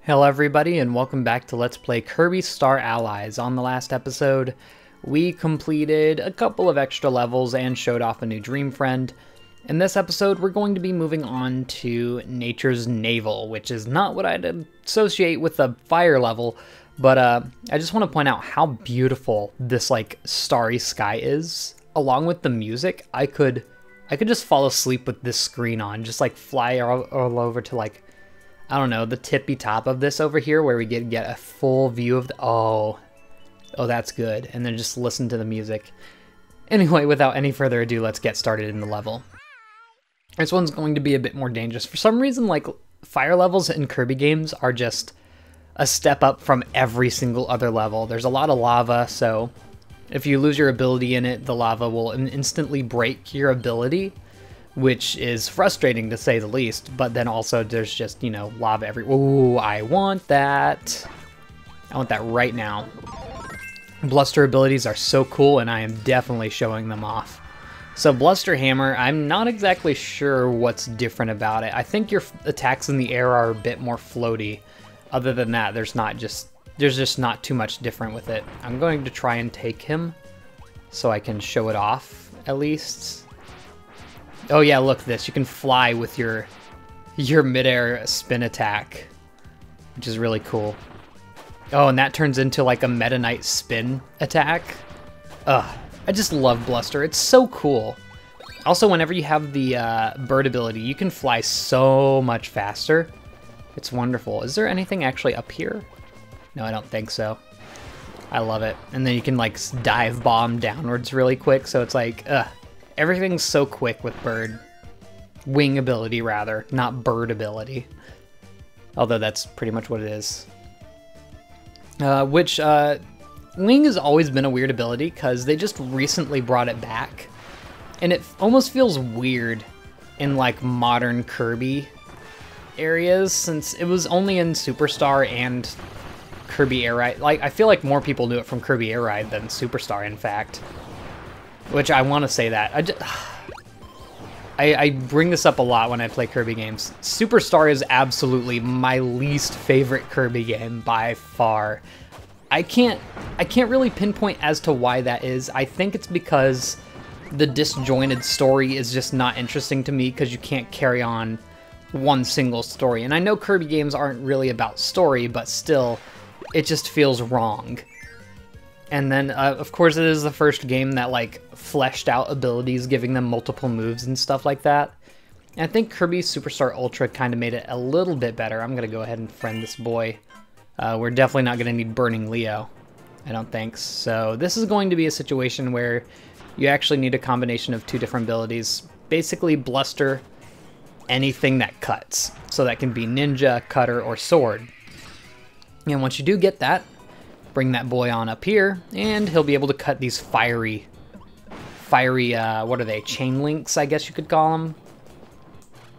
Hello everybody and welcome back to Let's Play Kirby Star Allies. On the last episode, we completed a couple of extra levels and showed off a new dream friend. In this episode, we're going to be moving on to Nature's Navel, which is not what I'd associate with a fire level, but I just want to point out how beautiful this starry sky is. Along with the music, I could just fall asleep with this screen on, just fly all over to I don't know, the tippy top of this over here where we get a full view of the, oh, that's good. And then just listen to the music. Anyway, without any further ado, let's get started in the level. This one's going to be a bit more dangerous. For some reason, fire levels in Kirby games are just a step up from every single other level. There's a lot of lava, so if you lose your ability in it, the lava will instantly break your ability, which is frustrating to say the least, but then also there's just, you know, lava everywhere. Ooh, I want that. I want that right now. Bluster abilities are so cool, and I am definitely showing them off. So Bluster Hammer, I'm not exactly sure what's different about it. I think your attacks in the air are a bit more floaty. Other than that, there's just not too much different with it. I'm going to try and take him so I can show it off, at least. Oh yeah, look at this. You can fly with your midair spin attack, which is really cool. Oh, and that turns into a Meta Knight spin attack. Ugh, I just love Bluster. It's so cool. Also, whenever you have the bird ability, you can fly so much faster. It's wonderful. Is there anything actually up here? No, I don't think so. I love it. And then you can dive bomb downwards really quick, so it's ugh. Everything's so quick with bird. Wing ability, rather, not bird ability. Although that's pretty much what it is. Wing has always been a weird ability because they just recently brought it back. And it almost feels weird in modern Kirby areas since it was only in Superstar and Kirby Air Ride. I feel like more people knew it from Kirby Air Ride than Superstar, in fact. Which I want to say that. I bring this up a lot when I play Kirby games. Superstar is absolutely my least favorite Kirby game by far. I can't really pinpoint as to why that is. I think it's because the disjointed story is just not interesting to me because you can't carry on one single story. And I know Kirby games aren't really about story, but still, it just feels wrong. And then, of course, it is the first game that, fleshed out abilities, giving them multiple moves and stuff like that. And I think Kirby Superstar Ultra kind of made it a little bit better. I'm going to go ahead and friend this boy. We're definitely not going to need Burning Leo, I don't think. So this is going to be a situation where you actually need a combination of two different abilities. Basically, Bluster anything that cuts. So that can be Ninja, Cutter, or Sword. And once you do get that, bring that boy on up here, and he'll be able to cut these fiery, what are they, chain links, I guess you could call them.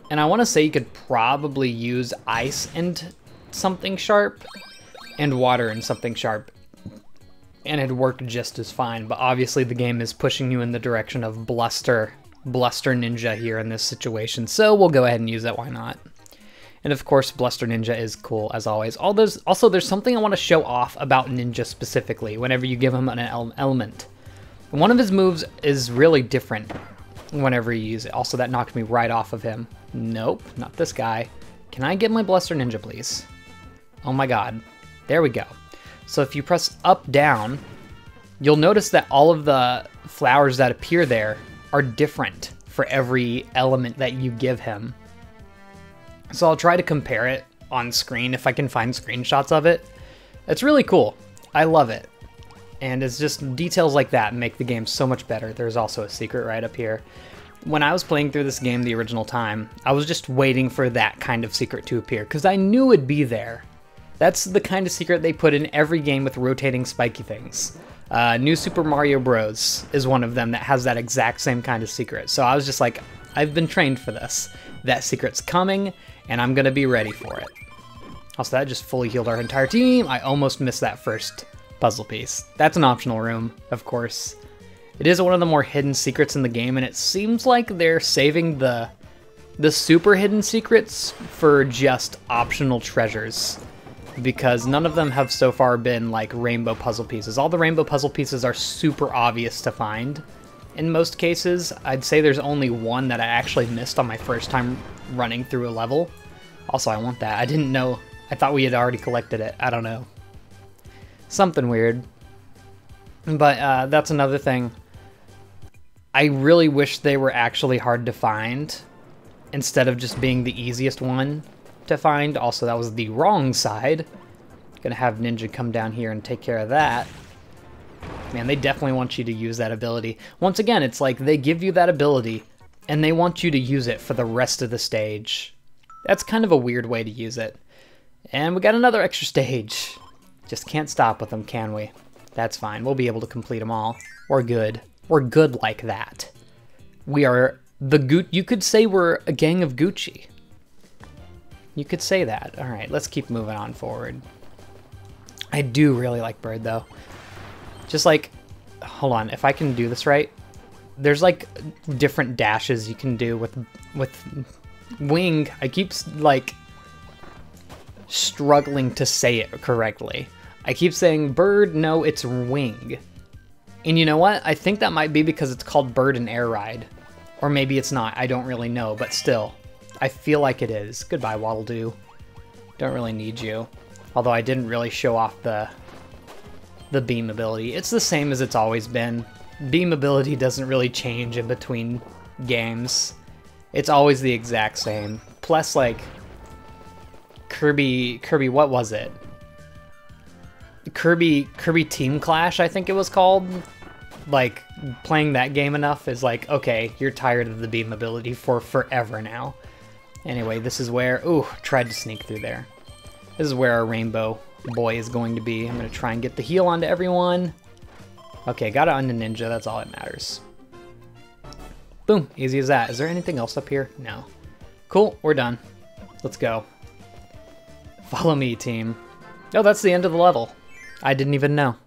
And I want to say you could probably use ice and something sharp, and water and something sharp, and it'd work just as fine. But obviously the game is pushing you in the direction of Bluster Ninja here in this situation, so we'll go ahead and use it, why not? And of course, Bluster Ninja is cool, as always. Also, there's something I want to show off about Ninja specifically, whenever you give him an element. One of his moves is really different whenever you use it. Also, that knocked me right off of him. Nope, not this guy. Can I get my Bluster Ninja, please? Oh my god. There we go. So if you press up, down, you'll notice that all of the flowers that appear there are different for every element that you give him. So I'll try to compare it on screen if I can find screenshots of it. It's really cool. I love it. And it's just details like that make the game so much better. There's also a secret right up here. When I was playing through this game the original time, I was just waiting for that kind of secret to appear because I knew it'd be there. That's the kind of secret they put in every game with rotating spiky things. New Super Mario Bros. Is one of them that has that exact same kind of secret. So I was just like, I've been trained for this. That secret's coming, and I'm gonna be ready for it. Also, that just fully healed our entire team. I almost missed that first puzzle piece. That's an optional room, of course. It is one of the more hidden secrets in the game, and it seems like they're saving the super hidden secrets for just optional treasures. because none of them have so far been like rainbow puzzle pieces. All the rainbow puzzle pieces are super obvious to find. In most cases, I'd say there's only one that I actually missed on my first time running through a level. Also, I want that. I didn't know. I thought we had already collected it. I don't know. Something weird. But that's another thing. I really wish they were actually hard to find instead of just being the easiest one to find. Also, that was the wrong side. Gonna have Ninja come down here and take care of that. Man, they definitely want you to use that ability. Once again, it's like they give you that ability and they want you to use it for the rest of the stage. That's kind of a weird way to use it. And we got another extra stage. Just can't stop with them, can we? That's fine. We'll be able to complete them all. We're good. We're good like that. We are you could say we're a gang of Gucci. You could say that. All right, let's keep moving on forward. I do really like Bird, though. Just like, hold on, if I can do this right, there's like different dashes you can do with Wing. I keep like struggling to say it correctly. I keep saying Bird, no, it's Wing. And you know what? I think that might be because it's called Bird and Air Ride. Or maybe it's not, I don't really know, but still. I feel like it is. Goodbye, Waddle Doo. Don't really need you. Although I didn't really show off the beam ability. It's the same as it's always been. Beam ability doesn't really change in between games. It's always the exact same. Plus, like, Kirby, what was it? Kirby Team Clash, I think it was called. Like, playing that game enough is like, okay, you're tired of the beam ability for forever now. Anyway, this is where, ooh, tried to sneak through there. This is where our rainbow boy is going to be. I'm gonna try and get the heal onto everyone. Okay, got it onto Ninja, that's all that matters. Boom, easy as that. Is there anything else up here? No. Cool, we're done. Let's go. Follow me, team. Oh, that's the end of the level. I didn't even know.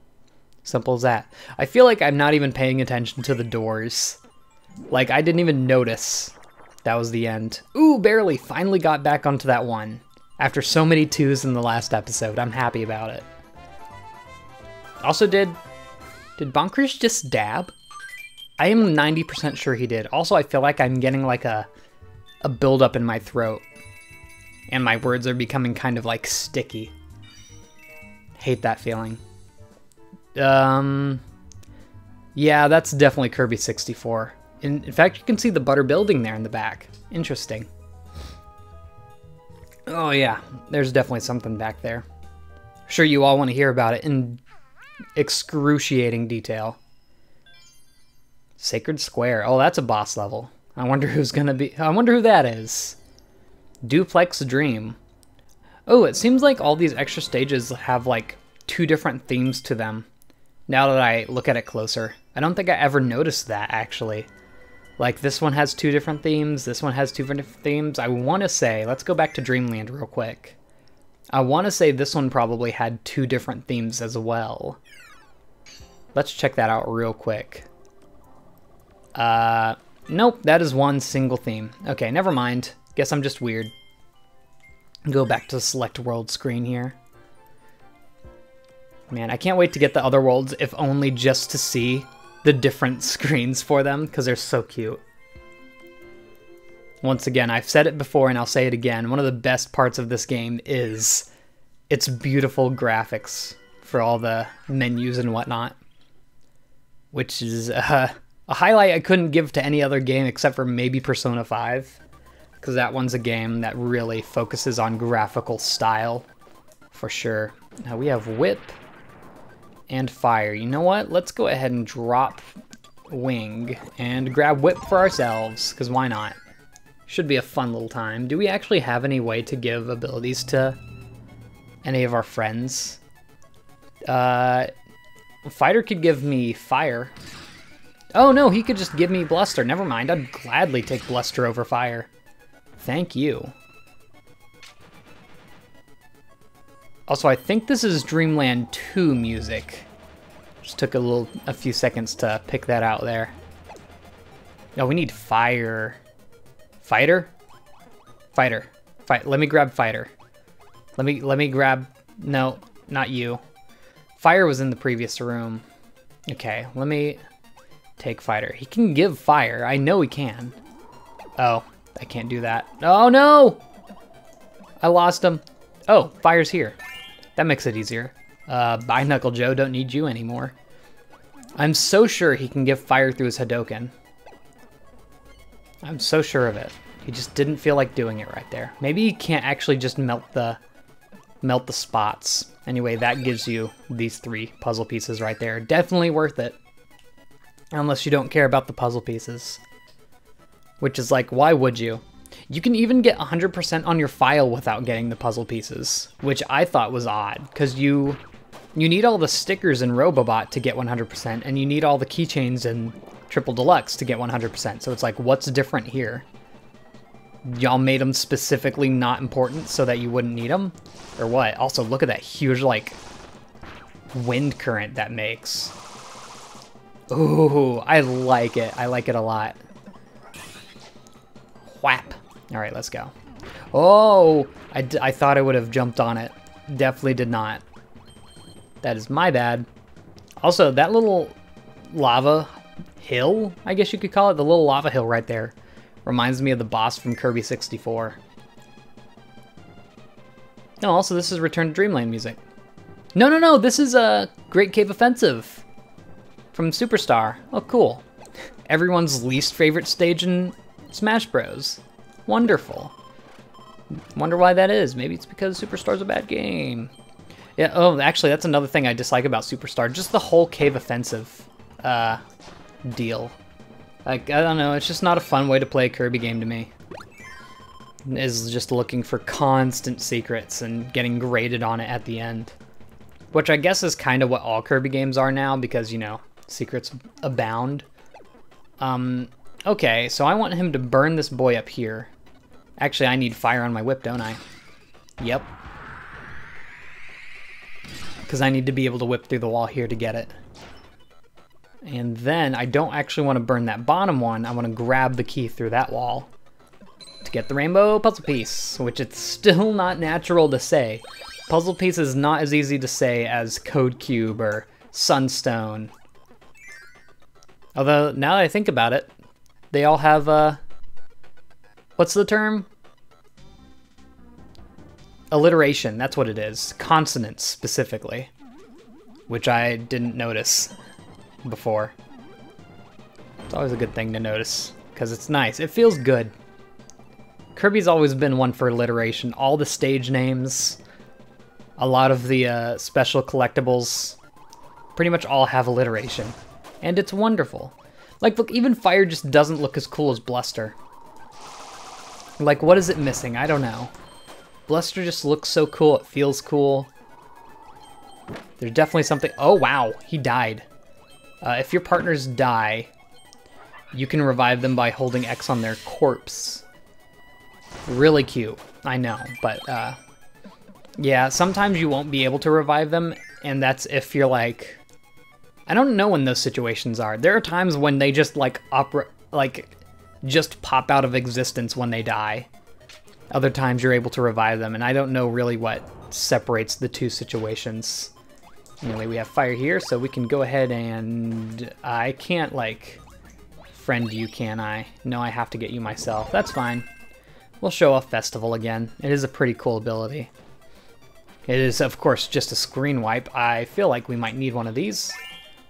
Simple as that. I feel like I'm not even paying attention to the doors. Like, I didn't even notice that was the end. Ooh, barely. Finally got back onto that one. After so many twos in the last episode, I'm happy about it. Also, did Bonkers just dab? I am 90% sure he did. Also, I feel like I'm getting like a buildup in my throat. And my words are becoming kind of like sticky. Hate that feeling. Yeah, that's definitely Kirby 64. In fact, you can see the butter building there in the back. Interesting. Oh yeah, there's definitely something back there. I'm sure you all want to hear about it in excruciating detail. Sacred Square. Oh, that's a boss level. I wonder who's gonna be. I wonder who that is. Duplex Dream. Oh, it seems like all these extra stages have like 2 different themes to them. Now that I look at it closer, I don't think I ever noticed that actually. Like this one has 2 different themes, this one has 2 different themes. I want to say, let's go back to Dreamland real quick. I want to say this one probably had 2 different themes as well. Let's check that out real quick. Nope, that is one single theme. Okay, never mind. Guess I'm just weird. Go back to the select world screen here. Man, I can't wait to get the other worlds, if only just to see the different screens for them, because they're so cute. Once again, I've said it before and I'll say it again, one of the best parts of this game is its beautiful graphics for all the menus and whatnot. Which is a highlight I couldn't give to any other game except for maybe Persona 5. Because that one's a game that really focuses on graphical style, for sure. Now we have Whip and Fire. You know what? Let's go ahead and drop Wing and grab Whip for ourselves, because why not? Should be a fun little time. Do we actually have any way to give abilities to any of our friends? Fighter could give me Fire. Oh no, he could just give me Bluster. Never mind, I'd gladly take Bluster over Fire. Thank you. Also, I think this is Dreamland 2 music. Just took a few seconds to pick that out there. No, we need Fire. Fighter? Fighter. Fight. Let me grab Fighter. Let me grab No, not you. Fire was in the previous room. Okay, let me take fighter. He can give fire. I know he can. Oh, I can't do that. Oh, no! I lost him. Oh, fire's here. That makes it easier. Bye, Knuckle Joe. Don't need you anymore. I'm so sure he can give fire through his Hadoken. I'm so sure of it. He just didn't feel like doing it right there. Maybe he can't actually just melt the spots. Anyway, that gives you these 3 puzzle pieces right there. Definitely worth it. Unless you don't care about the puzzle pieces. Which is like, why would you? You can even get 100% on your file without getting the puzzle pieces, which I thought was odd, because you need all the stickers in Robobot to get 100%, and you need all the keychains in Triple Deluxe to get 100%, so it's like, what's different here? Y'all made them specifically not important so that you wouldn't need them? Or what? Also, look at that huge, like, wind current that makes. Ooh, I like it. I like it a lot. Whap. All right, let's go. Oh, I thought I would have jumped on it. Definitely did not. That is my bad. Also, that little lava hill, I guess you could call it, the little lava hill right there, reminds me of the boss from Kirby 64. No, also this is Return to Dreamland music. No, this is a Great Cave Offensive from Superstar. Oh, cool. Everyone's least favorite stage in Smash Bros. Wonderful. Wonder why that is. Maybe it's because Superstar's a bad game. Yeah, oh, actually, that's another thing I dislike about Superstar. Just the whole Cave Offensive deal. Like, I don't know, it's just not a fun way to play a Kirby game to me. Is just looking for constant secrets and getting graded on it at the end. Which I guess is kind of what all Kirby games are now, because, you know, secrets abound. Okay, so I want him to burn this boy up here. Actually, I need fire on my whip, don't I? Yep. Because I need to be able to whip through the wall here to get it. And then I don't actually want to burn that bottom one. I want to grab the key through that wall to get the rainbow puzzle piece, which it's still not natural to say. Puzzle piece is not as easy to say as Code Cube or Sunstone. Although, now that I think about it, they all have, what's the term? Alliteration, that's what it is. Consonants, specifically. Which I didn't notice before. It's always a good thing to notice, because it's nice. It feels good. Kirby's always been one for alliteration. All the stage names, a lot of the special collectibles, pretty much all have alliteration. And it's wonderful. Like, look, even Fire just doesn't look as cool as Bluster. Like, what is it missing? I don't know. Bluster just looks so cool. It feels cool. There's definitely something... Oh, wow. He died. If your partners die, you can revive them by holding X on their corpse. Really cute. I know, but, yeah, sometimes you won't be able to revive them, and that's if you're, like... I don't know when those situations are. There are times when they just, just pop out of existence when they die. Other times you're able to revive them, and I don't know really what separates the two situations. Anyway, we have fire here, so we can go ahead and... I can't, like, friend you, can I? No, I have to get you myself. That's fine. We'll show off Festival again. It is a pretty cool ability. It is, of course, just a screen wipe. I feel like we might need one of these.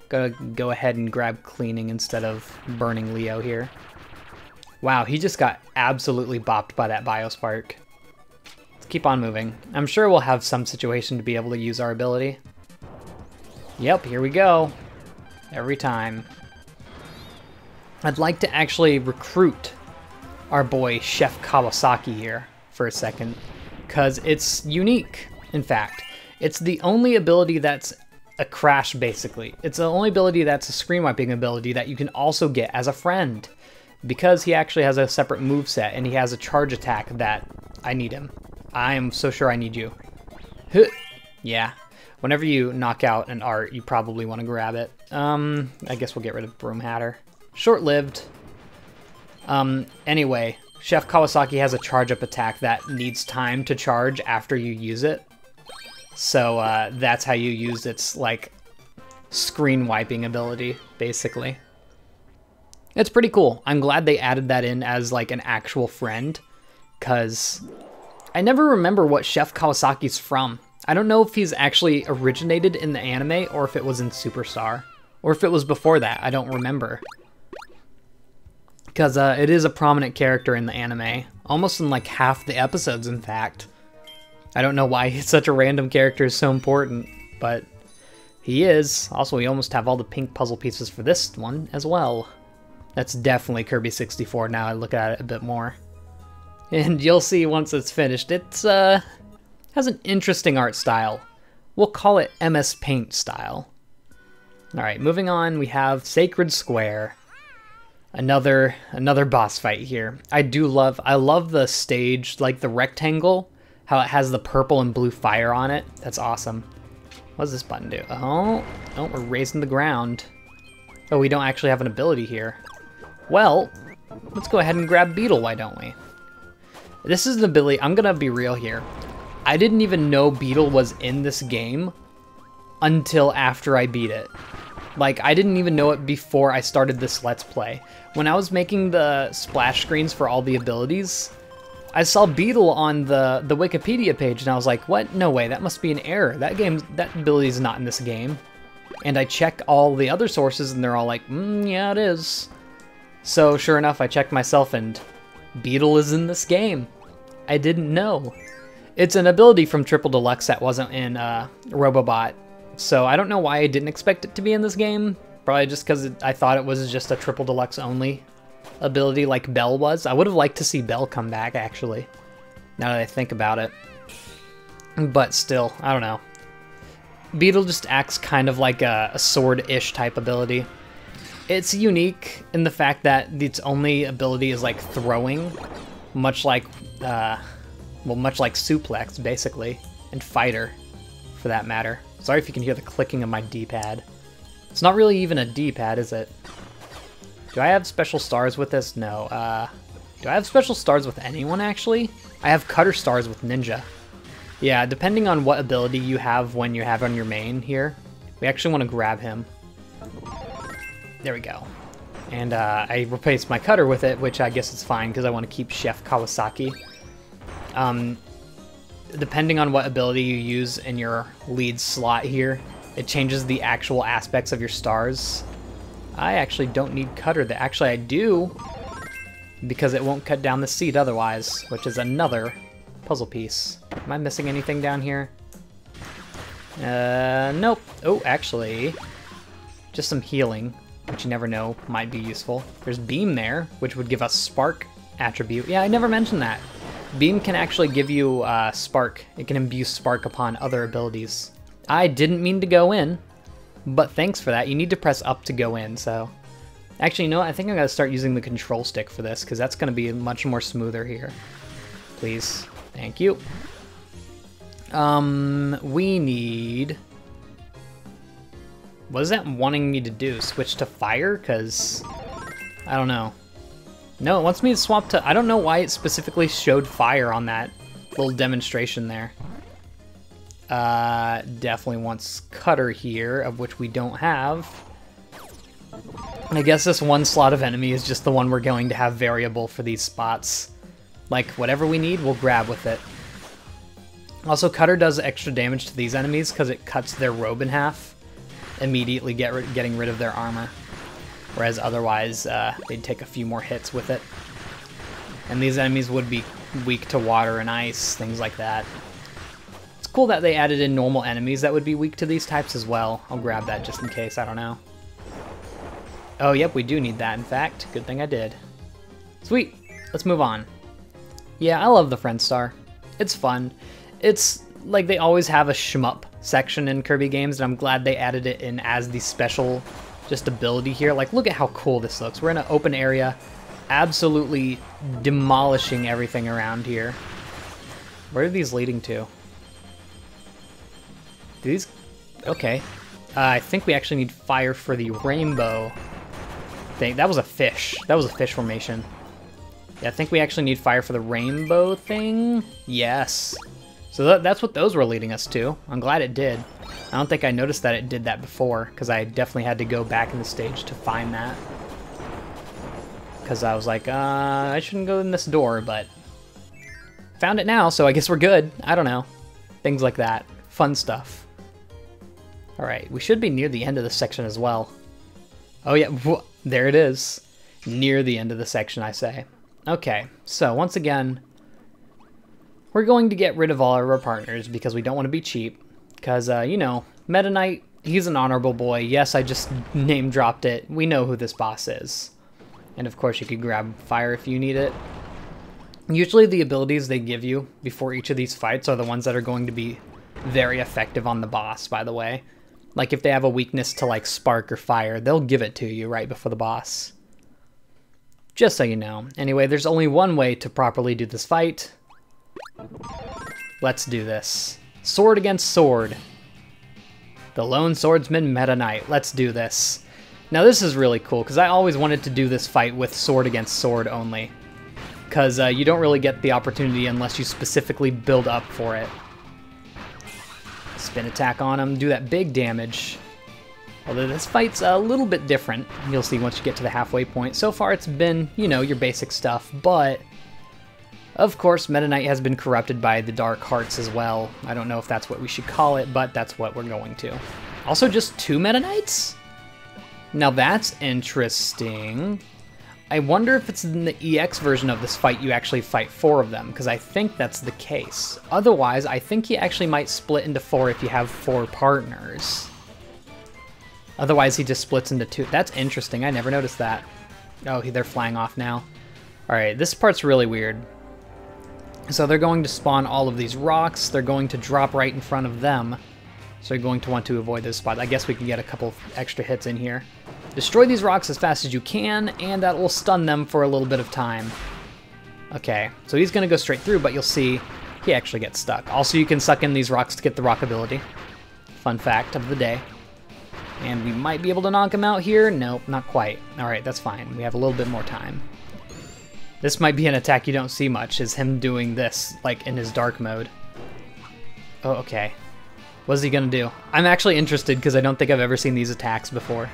Gotta go ahead and grab cleaning instead of burning Leo here. Wow, he just got absolutely bopped by that Biospark. Let's keep on moving. I'm sure we'll have some situation to be able to use our ability. Yep, here we go. Every time. I'd like to actually recruit our boy Chef Kawasaki here for a second, because it's unique, in fact. It's the only ability that's a crash, basically. It's the only ability that's a screen wiping ability that you can also get as a friend, because he actually has a separate moveset and he has a charge attack that I need him. I am so sure I need you. Yeah. Whenever you knock out an art, you probably want to grab it. I guess we'll get rid of Broom Hatter. Short-lived. Anyway, Chef Kawasaki has a charge-up attack that needs time to charge after you use it. So that's how you use its, like, screen wiping ability, basically. It's pretty cool. I'm glad they added that in as, like, an actual friend, because I never remember what Chef Kawasaki's from. I don't know if he's actually originated in the anime, or if it was in Superstar, or if it was before that. I don't remember. Because it is a prominent character in the anime, almost in, like, half the episodes, in fact. I don't know why such a random character is so important, but he is. Also, we almost have all the pink puzzle pieces for this one as well. That's definitely Kirby 64 now I look at it a bit more. And you'll see once it's finished, it's has an interesting art style. We'll call it MS Paint style. Alright, moving on, we have Sacred Square. Another boss fight here. I love the stage, like the rectangle, how it has the purple and blue fire on it. That's awesome. What does this button do? Oh, we're raising the ground. Oh, we don't actually have an ability here. Well, let's go ahead and grab Beetle, why don't we? This is an ability, I'm gonna be real here. I didn't even know Beetle was in this game until after I beat it. Like, I didn't even know it before I started this Let's Play. When I was making the splash screens for all the abilities, I saw Beetle on the Wikipedia page, and I was like, what? No way, that must be an error. That ability is not in this game. And I check all the other sources, and they're all like, yeah, it is. So, sure enough, I checked myself, and Beetle is in this game. I didn't know. It's an ability from Triple Deluxe that wasn't in Robobot. So I don't know why I didn't expect it to be in this game. Probably just because I thought it was just a Triple Deluxe only ability like Bell was. I would have liked to see Bell come back, actually, now that I think about it. But still, I don't know. Beetle just acts kind of like a sword-ish type ability. It's unique in the fact that its only ability is like throwing, much like Suplex, basically, and Fighter, for that matter. Sorry if you can hear the clicking of my D-pad. It's not really even a D-pad, is it? Do I have special stars with this? No. Do I have special stars with anyone, actually? I have Cutter stars with Ninja. Yeah, depending on what ability you have when you have on your main here, we actually want to grab him. There we go. And I replaced my Cutter with it, which I guess is fine because I want to keep Chef Kawasaki. Depending on what ability you use in your lead slot here, it changes the actual aspects of your stars. I actually don't need Cutter. Actually, I do, because it won't cut down the seed otherwise, which is another puzzle piece. Am I missing anything down here? Nope. Oh, actually, just some healing, which you never know might be useful. There's Beam there, which would give us Spark attribute. Yeah, I never mentioned that. Beam can actually give you Spark. It can imbue Spark upon other abilities. I didn't mean to go in, but thanks for that. You need to press up to go in, so... Actually, you know what? I think I'm going to start using the control stick for this, because that's going to be much more smoother here. Please. Thank you. We need... What is that wanting me to do? Switch to fire? Because... I don't know. No, it wants me to swap to... I don't know why it specifically showed fire on that little demonstration there. Definitely wants Cutter here, of which we don't have. And I guess this one slot of enemy is just the one we're going to have variable for these spots. Like, whatever we need, we'll grab with it. Also, Cutter does extra damage to these enemies because it cuts their robe in half, immediately getting rid of their armor. Whereas otherwise, they'd take a few more hits with it. And these enemies would be weak to water and ice, things like that. It's cool that they added in normal enemies that would be weak to these types as well. I'll grab that just in case, I don't know. Oh, yep, we do need that, in fact. Good thing I did. Sweet, let's move on. Yeah, I love the Friend Star. It's fun. It's like they always have a shmup section in Kirby games, and I'm glad they added it in as the special just ability here. Like, look at how cool this looks. We're in an open area, absolutely demolishing everything around here. Where are these leading to? These... Okay. I think we actually need fire for the rainbow thing. That was a fish. That was a fish formation. Yeah, I think we actually need fire for the rainbow thing. Yes. So that's what those were leading us to. I'm glad it did. I don't think I noticed that it did that before, because I definitely had to go back in the stage to find that. Because I was like, I shouldn't go in this door, but found it now, so I guess we're good. I don't know. Things like that. Fun stuff. Alright, we should be near the end of the section as well. Oh yeah, there it is. Near the end of the section, I say. Okay, so once again, we're going to get rid of all of our partners because we don't want to be cheap. Because, you know, Meta Knight, he's an honorable boy. Yes, I just name dropped it. We know who this boss is. And of course, you could grab fire if you need it. Usually the abilities they give you before each of these fights are the ones that are going to be very effective on the boss, by the way. Like if they have a weakness to like spark or fire, they'll give it to you right before the boss. Just so you know. Anyway, there's only one way to properly do this fight. Let's do this. Sword against sword. The Lone Swordsman Meta Knight. Let's do this. Now this is really cool, because I always wanted to do this fight with sword against sword only. Because you don't really get the opportunity unless you specifically build up for it. Spin attack on him, do that big damage. Although this fight's a little bit different, you'll see once you get to the halfway point. So far it's been, you know, your basic stuff, but of course Meta Knight has been corrupted by the Dark Hearts as well. I don't know if that's what we should call it, but that's what we're going to. Also just 2 Meta Knights? Now that's interesting. I wonder if it's in the EX version of this fight you actually fight 4 of them, because I think that's the case. Otherwise, I think you actually might split into 4 if you have 4 partners. Otherwise, he just splits into 2. That's interesting. I never noticed that. Oh, they're flying off now. Alright, this part's really weird. So they're going to spawn all of these rocks. They're going to drop right in front of them. So you're going to want to avoid this spot. I guess we can get a couple extra hits in here. Destroy these rocks as fast as you can, and that will stun them for a little bit of time. Okay, so he's going to go straight through, but you'll see he actually gets stuck. Also, you can suck in these rocks to get the rock ability. Fun fact of the day. And we might be able to knock him out here. Nope, not quite. Alright, that's fine. We have a little bit more time. This might be an attack you don't see much, is him doing this, like, in his dark mode. Oh, okay. What's he gonna do? I'm actually interested, because I don't think I've ever seen these attacks before.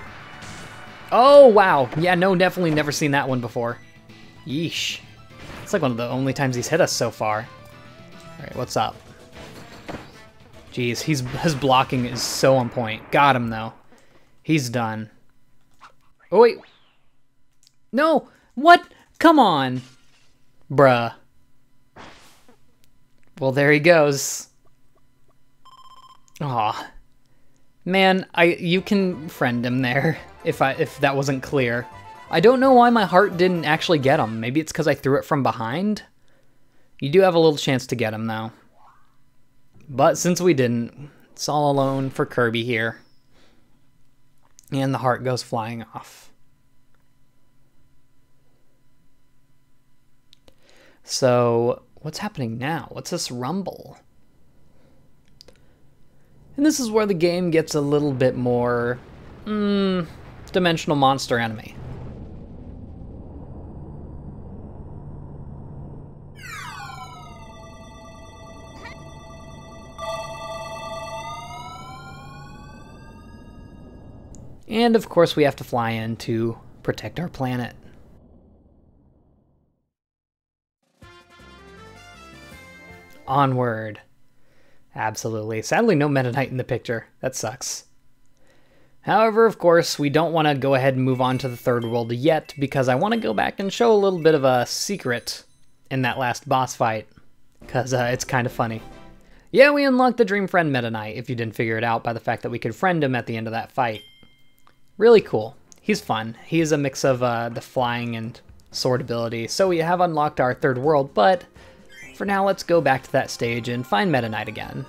Oh, wow. Yeah, no, definitely never seen that one before. Yeesh. It's like one of the only times he's hit us so far. Alright, what's up? Jeez, his blocking is so on point. Got him, though. He's done. Oh, wait. No! What? Come on! Bruh. Well, there he goes. Aw. Man, you can friend him there, if that wasn't clear. I don't know why my heart didn't actually get him. Maybe it's because I threw it from behind? You do have a little chance to get him, though. But since we didn't, it's all alone for Kirby here. And the heart goes flying off. So, what's happening now? What's this rumble? And this is where the game gets a little bit more, dimensional monster enemy. And of course we have to fly in to protect our planet. Onward. Absolutely. Sadly, no Meta Knight in the picture. That sucks. However, of course, we don't want to go ahead and move on to the third world yet, because I want to go back and show a little bit of a secret in that last boss fight, because it's kind of funny. Yeah, we unlocked the Dream Friend Meta Knight, if you didn't figure it out by the fact that we could friend him at the end of that fight. Really cool. He's fun. He is a mix of the flying and sword ability, so we have unlocked our third world, but for now, let's go back to that stage and find Meta Knight again.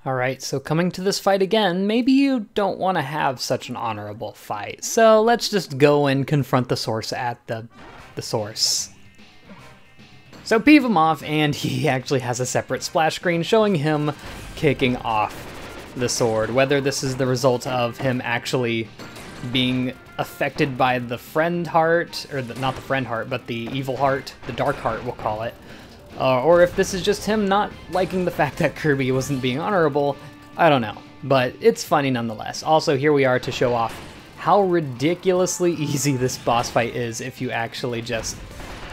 Alright, so coming to this fight again, maybe you don't want to have such an honorable fight, so let's just go and confront the source at the source. So peeve him off, and he actually has a separate splash screen showing him kicking off the sword. Whether this is the result of him actually being affected by the friend heart, or not the friend heart, but the evil heart, the dark heart, we'll call it. Or if this is just him not liking the fact that Kirby wasn't being honorable, I don't know. But it's funny nonetheless. Also, here we are to show off how ridiculously easy this boss fight is if you actually just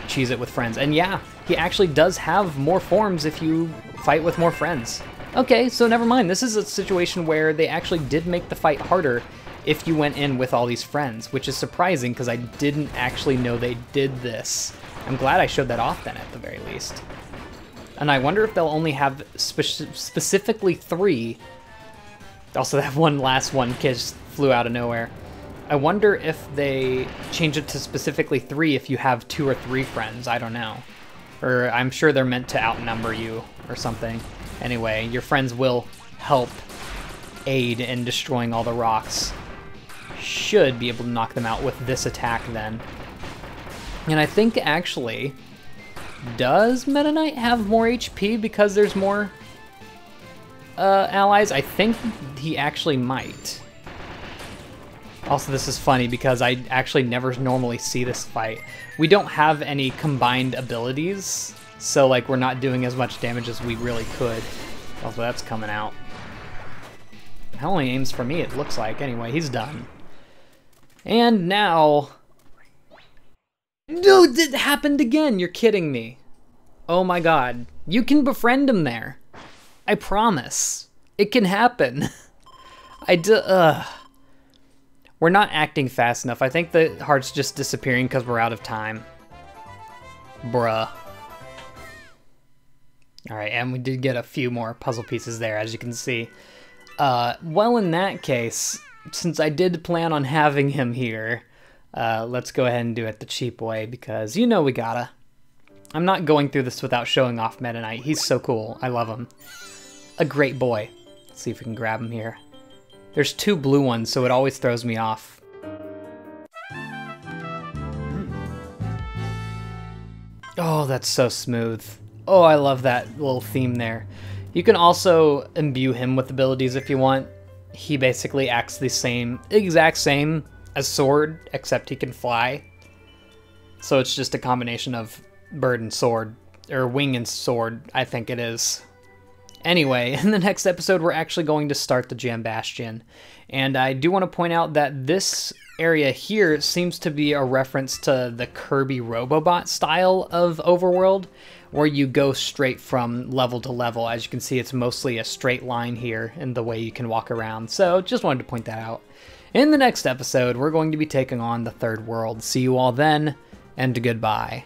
cheese it with friends. And yeah, he actually does have more forms if you fight with more friends. Okay, so never mind. This is a situation where they actually did make the fight harder if you went in with all these friends, which is surprising because I didn't actually know they did this. I'm glad I showed that off then at the very least. And I wonder if they'll only have specifically 3. Also, that one last one just flew out of nowhere. I wonder if they change it to specifically 3 if you have 2 or 3 friends. I don't know. Or I'm sure they're meant to outnumber you or something. Anyway, your friends will help aid in destroying all the rocks. Should be able to knock them out with this attack then. And I think actually, does Meta Knight have more HP because there's more allies? I think he actually might. Also, this is funny because I actually never normally see this fight. We don't have any combined abilities, so like we're not doing as much damage as we really could. Also, that's coming out. That only aims for me, it looks like. Anyway, he's done. And now... Dude, it happened again! You're kidding me. Oh my god. You can befriend him there. I promise. It can happen. We're not acting fast enough. I think the heart's just disappearing because we're out of time. Bruh. Alright, and we did get a few more puzzle pieces there, as you can see. Well, in that case, since I did plan on having him here, let's go ahead and do it the cheap way, because you know we gotta. I'm not going through this without showing off Meta Knight. He's so cool. I love him. A great boy. Let's see if we can grab him here. There's 2 blue ones, so it always throws me off. Oh, that's so smooth. Oh, I love that little theme there. You can also imbue him with abilities if you want. He basically acts the same, exact same as Sword, except he can fly. So it's just a combination of bird and sword, or wing and sword, I think it is. Anyway, in the next episode, we're actually going to start the Jam Bastion. And I do want to point out that this area here seems to be a reference to the Kirby Robobot style of overworld, where you go straight from level to level. As you can see, it's mostly a straight line here in the way you can walk around. So just wanted to point that out. In the next episode, we're going to be taking on the third world. See you all then, and goodbye.